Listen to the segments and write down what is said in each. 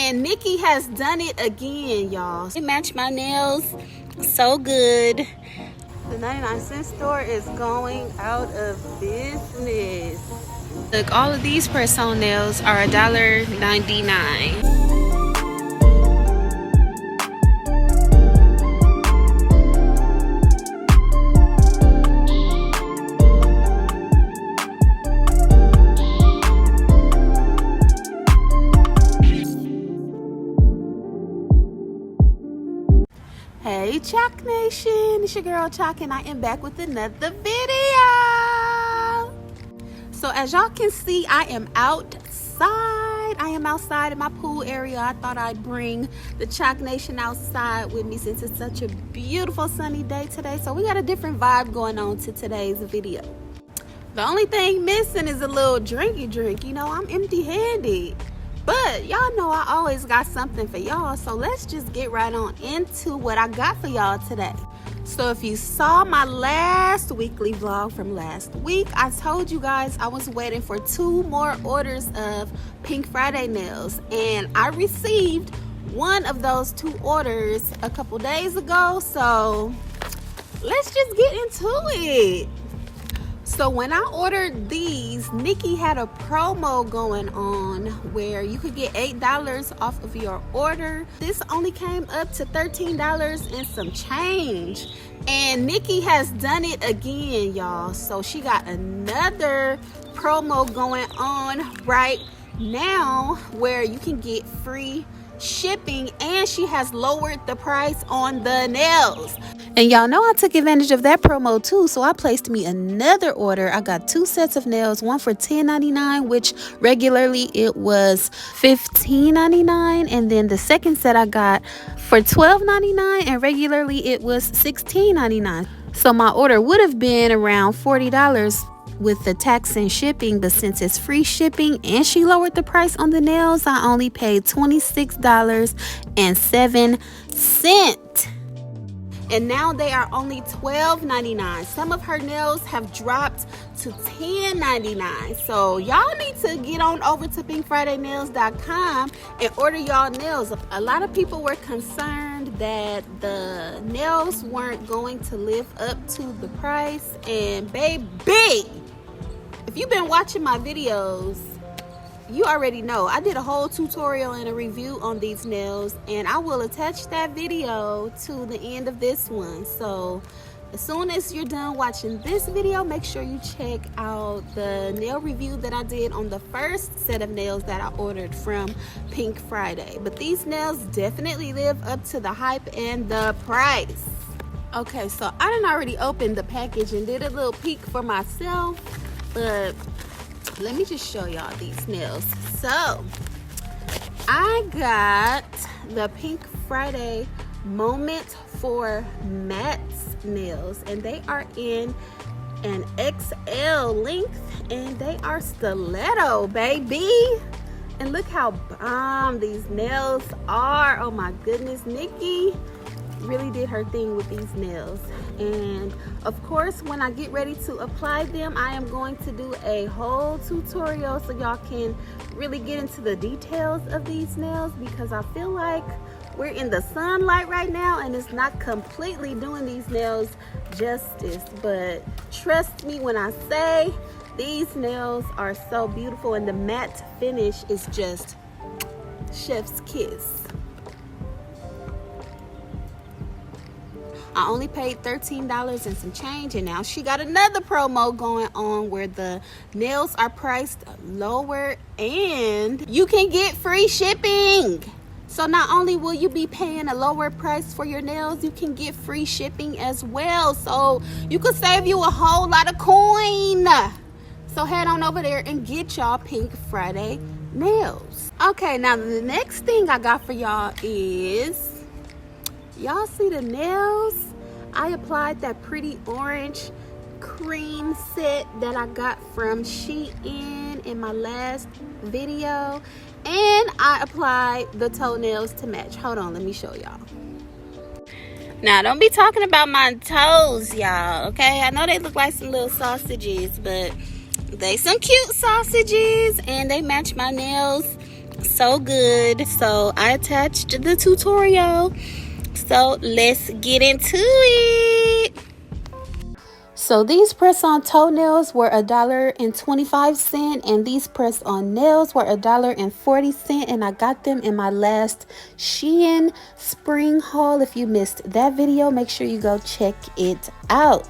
And Nikki has done it again, y'all. It matched my nails so good. The 99-cent store is going out of business. Look, all of these press-on nails are $1.99. Hey Chalk Nation, it's your girl Chalk and I am back with another video. So as y'all can see, I am outside. I am outside in my pool area. I thought I'd bring the Chalk Nation outside with me since it's such a beautiful sunny day today. So we got a different vibe going on to today's video. The only thing missing is a little drinky drink. You know, I'm empty-handed. But y'all know I always got something for y'all, so let's just get right on into what I got for y'all today. So if you saw my last weekly vlog from last week, I told you guys I was waiting for 2 more orders of Pink Friday nails, and I received one of those 2 orders a couple days ago, so let's just get into it. So when I ordered these, Nikki had a promo going on where you could get $8 off of your order. This only came up to $13 and some change. And Nikki has done it again, y'all. So she got another promo going on right now where you can get free shipping, and she has lowered the price on the nails. And y'all know I took advantage of that promo too, so I placed me another order. I got 2 sets of nails, one for $10.99, which regularly it was $15.99, and then the second set I got for $12.99, and regularly it was $16.99. So my order would have been around $40 with the tax and shipping, but since it's free shipping and she lowered the price on the nails, I only paid $26.07. And now they are only $12.99. Some of her nails have dropped to $10.99. So y'all need to get on over to pinkfridaynails.com and order y'all nails. A lot of people were concerned that the nails weren't going to live up to the price, and baby, if you've been watching my videos, you already know I did a whole tutorial and a review on these nails, and I will attach that video to the end of this one. So as soon as you're done watching this video, make sure you check out the nail review that I did on the first set of nails that I ordered from Pink Friday. But these nails definitely live up to the hype and the price. Okay, so I done already opened the package and did a little peek for myself, but let me just show y'all these nails. So I got the Pink Friday Moment for Mattes nails, and they are in an XL length, and they are stiletto, baby. And look how bomb these nails are. Oh my goodness, Nikki really did her thing with these nails. And of course, when I get ready to apply them, I am going to do a whole tutorial so y'all can really get into the details of these nails, because I feel like we're in the sunlight right now and it's not completely doing these nails justice. But trust me when I say these nails are so beautiful, and the matte finish is just chef's kiss. I only paid $13 and some change, and now she got another promo going on where the nails are priced lower and you can get free shipping. So not only will you be paying a lower price for your nails, you can get free shipping as well. So you could save you a whole lot of coin. So head on over there and get y'all Pink Friday nails. Okay, now the next thing I got for y'all is, y'all see the nails? I applied that pretty orange cream set that I got from Shein in my last video, and I applied the toenails to match. Hold on, let me show y'all. Now, don't be talking about my toes, y'all, okay? I know they look like some little sausages, but they some cute sausages, and they match my nails So good. So I attached the tutorial. So let's get into it. So these press-on toenails were $1.25, and these press-on nails were $1.40, and I got them in my last Shein spring haul. If you missed that video, make sure you go check it out.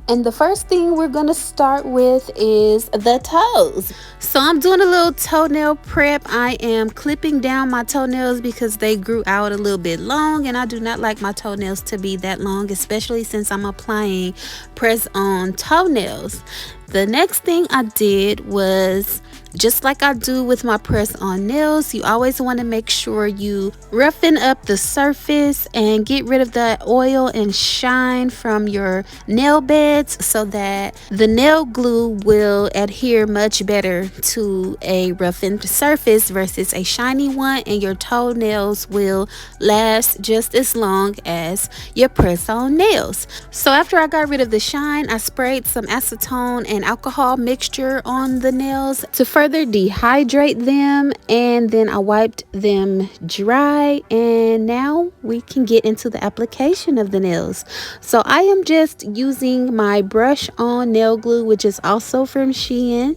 And the first thing we're going to start with is the toes. So I'm doing a little toenail prep. I am clipping down my toenails because they grew out a little bit long, and I do not like my toenails to be that long, especially since I'm applying press-on toenails. The next thing I did was, just like I do with my press-on nails, you always want to make sure you roughen up the surface and get rid of the oil and shine from your nail beds so that the nail glue will adhere much better to a roughened surface versus a shiny one, and your toenails will last just as long as your press-on nails. So after I got rid of the shine, I sprayed some acetone and alcohol mixture on the nails to further dehydrate them, and then I wiped them dry, and now we can get into the application of the nails. So I am just using my brush on nail glue, which is also from Shein.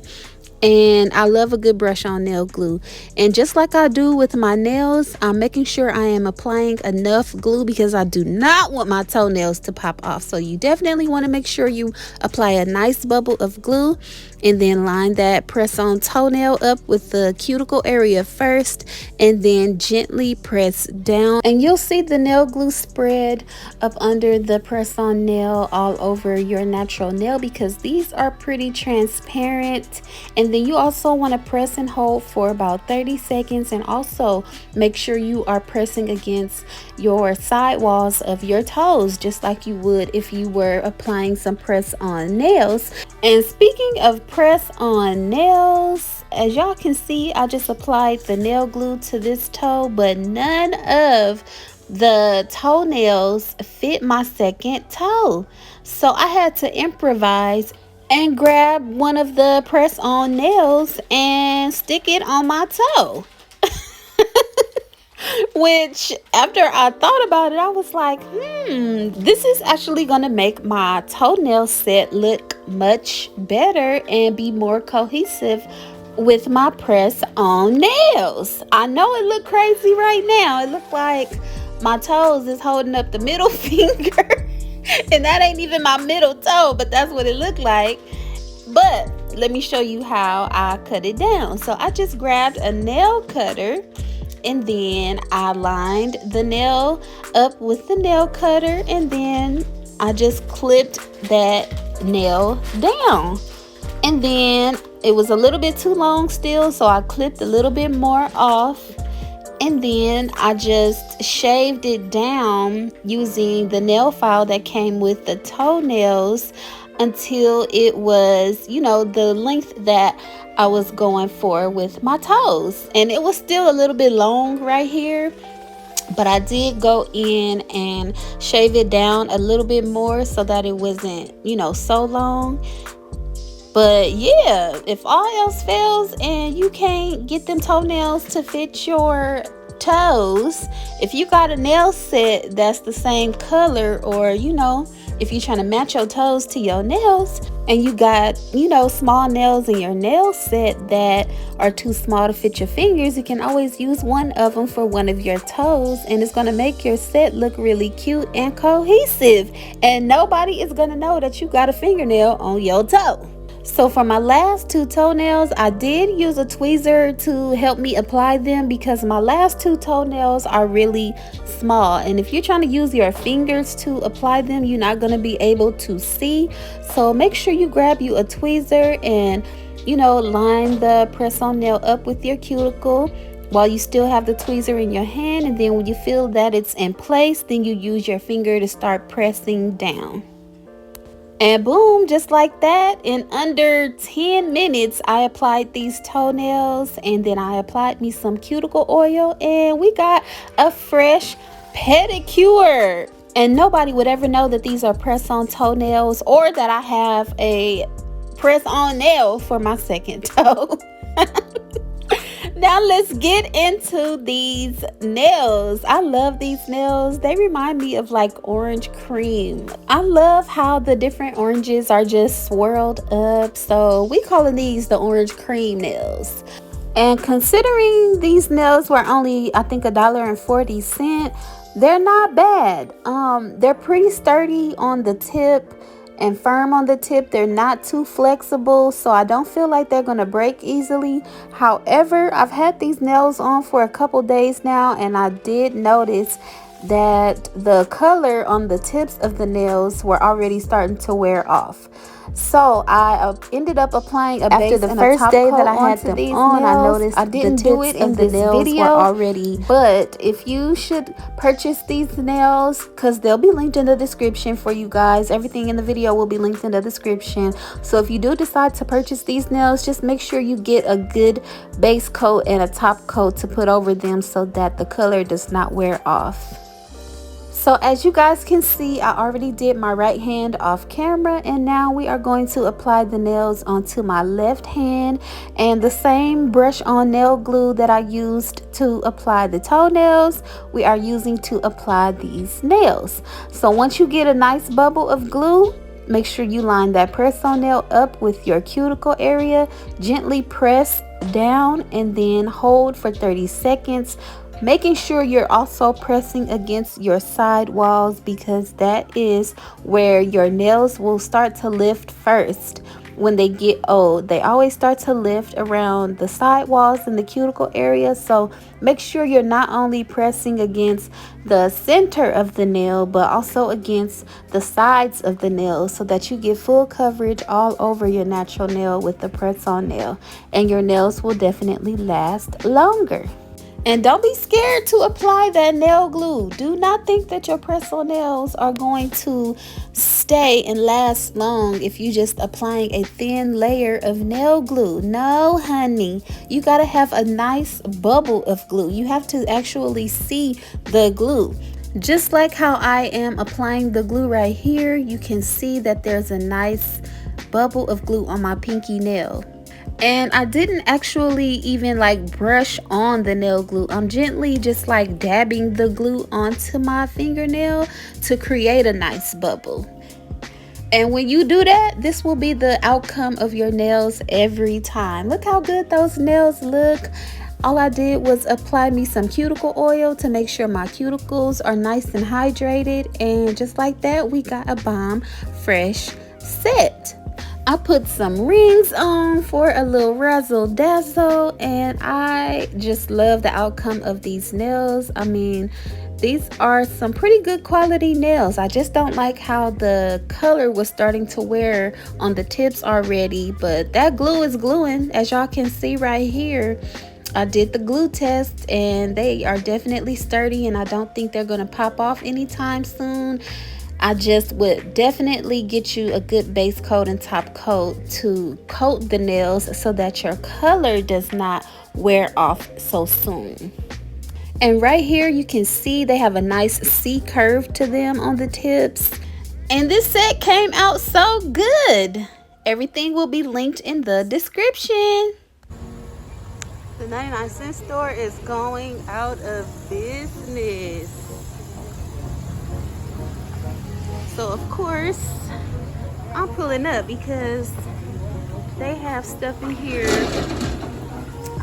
And I love a good brush on nail glue. And just like I do with my nails, I'm making sure I am applying enough glue because I do not want my toenails to pop off. So you definitely want to make sure you apply a nice bubble of glue, and then line that press-on toenail up with the cuticle area first, and then gently press down. And you'll see the nail glue spread up under the press-on nail all over your natural nail because these are pretty transparent. And then you also want to press and hold for about 30 seconds, and also make sure you are pressing against your side walls of your toes just like you would if you were applying some press-on nails. And speaking of press-on nails, as y'all can see, I just applied the nail glue to this toe, but none of the toenails fit my second toe. So I had to improvise and grab one of the press-on nails and stick it on my toe. Which, after I thought about it, I was like, this is actually going to make my toenail set look much better and be more cohesive with my press-on nails. I know it looked crazy right now. It looked like my toes is holding up the middle finger. And that ain't even my middle toe, but that's what it looked like. But let me show you how I cut it down. So I just grabbed a nail cutter, and then I lined the nail up with the nail cutter, and then I just clipped that nail down. And then it was a little bit too long still, so I clipped a little bit more off. And then I just shaved it down using the nail file that came with the toenails until it was, you know, the length that I was going for with my toes. And it was still a little bit long right here, but I did go in and shave it down a little bit more so that it wasn't, you know, so long. But yeah, if all else fails and you can't get them toenails to fit your toes, if you got a nail set that's the same color, or you know, if you're trying to match your toes to your nails and you got, you know, small nails in your nail set that are too small to fit your fingers, you can always use one of them for one of your toes, and it's going to make your set look really cute and cohesive, and nobody is going to know that you got a fingernail on your toe. So for my last two toenails, I did use a tweezer to help me apply them because my last two toenails are really small. And if you're trying to use your fingers to apply them, you're not going to be able to see. So make sure you grab you a tweezer and, you know, line the press-on nail up with your cuticle while you still have the tweezer in your hand. And then when you feel that it's in place, then you use your finger to start pressing down. And boom, just like that, in under 10 minutes, I applied these toenails, and then I applied me some cuticle oil, and we got a fresh pedicure. And nobody would ever know that these are press-on toenails or that I have a press-on nail for my second toe. Now let's get into these nails. I love these nails. They remind me of like orange cream. I love how the different oranges are just swirled up. So we calling these the orange cream nails. And considering these nails were only, I think, $1.40, they're not bad. They're pretty sturdy on the tip and firm on the tip. They're not too flexible, so I don't feel like they're gonna break easily. However, I've had these nails on for a couple days now, and I did notice that the color on the tips of the nails were already starting to wear off. So I ended up applying a base. After the first day that I had them on, I noticed I didn't do it in this video already. But if you should purchase these nails, because they'll be linked in the description for you guys. Everything in the video will be linked in the description. So if you do decide to purchase these nails, just make sure you get a good base coat and a top coat to put over them so that the color does not wear off. So as you guys can see, I already did my right hand off camera, and now we are going to apply the nails onto my left hand, and the same brush on nail glue that I used to apply the toenails, we are using to apply these nails. So once you get a nice bubble of glue, make sure you line that press on nail up with your cuticle area, gently press down and then hold for 30 seconds. Making sure you're also pressing against your side walls, because that is where your nails will start to lift first. When they get old, they always start to lift around the side walls and the cuticle area. So make sure you're not only pressing against the center of the nail, but also against the sides of the nail, so that you get full coverage all over your natural nail with the press on nail, and your nails will definitely last longer. And don't be scared to apply that nail glue. Do not think that your press-on nails are going to stay and last long if you just applying a thin layer of nail glue. No, honey. You got to have a nice bubble of glue. You have to actually see the glue. Just like how I am applying the glue right here, you can see that there's a nice bubble of glue on my pinky nail. And I didn't actually even like brush on the nail glue. I'm gently just like dabbing the glue onto my fingernail to create a nice bubble. And when you do that, this will be the outcome of your nails every time. Look how good those nails look. All I did was apply me some cuticle oil to make sure my cuticles are nice and hydrated. And just like that, we got a bomb fresh set. I put some rings on for a little razzle dazzle, and I just love the outcome of these nails. I mean, these are some pretty good quality nails. I just don't like how the color was starting to wear on the tips already, but that glue is gluing, as y'all can see right here. I did the glue test and they are definitely sturdy, and I don't think they're gonna pop off anytime soon. I just would definitely get you a good base coat and top coat to coat the nails so that your color does not wear off so soon. And right here you can see they have a nice C curve to them on the tips. And this set came out so good. Everything will be linked in the description. The 99-cent store is going out of business. So of course I'm pulling up because they have stuff in here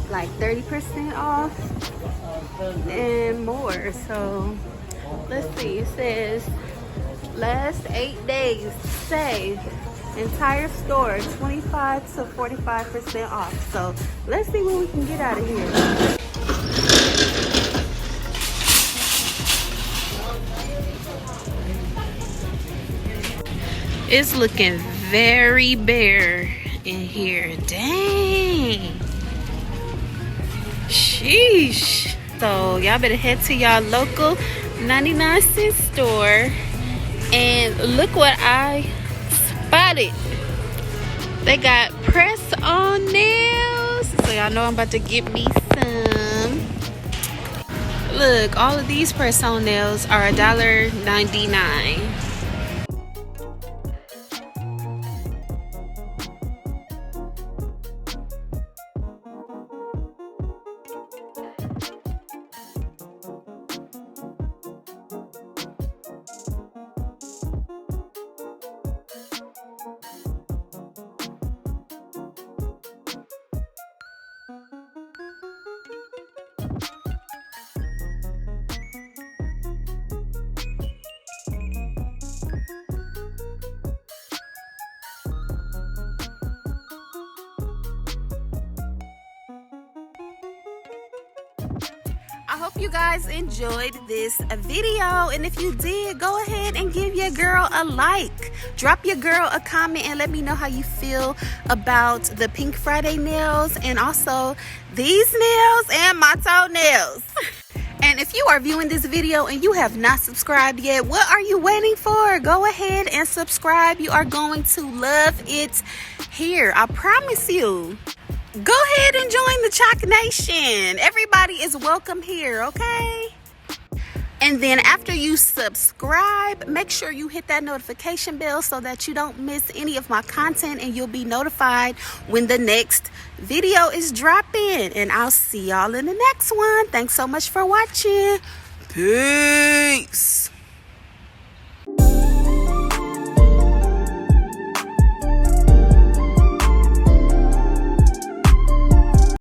like 30% off and more. So let's see, it says last 8 days save, entire store 25 to 45% off. So let's see what we can get out of here. It's looking very bare in here. Dang. Sheesh. So y'all better head to y'all local 99-cent store. And look what I spotted. They got press-on nails. So y'all know I'm about to get me some. Look, all of these press-on nails are $1.99. hope you guys enjoyed this video, and if you did, go ahead and give your girl a like. Drop your girl a comment and let me know how you feel about the Pink Friday nails and also these nails and my toenails. And if you are viewing this video and you have not subscribed yet, what are you waiting for? Go ahead and subscribe. You are going to love it here, I promise you. Go ahead and join the Chalk Nation. Everybody is welcome here, okay? And then after you subscribe, make sure you hit that notification bell so that you don't miss any of my content and you'll be notified when the next video is dropping. And I'll see y'all in the next one. Thanks so much for watching. Peace.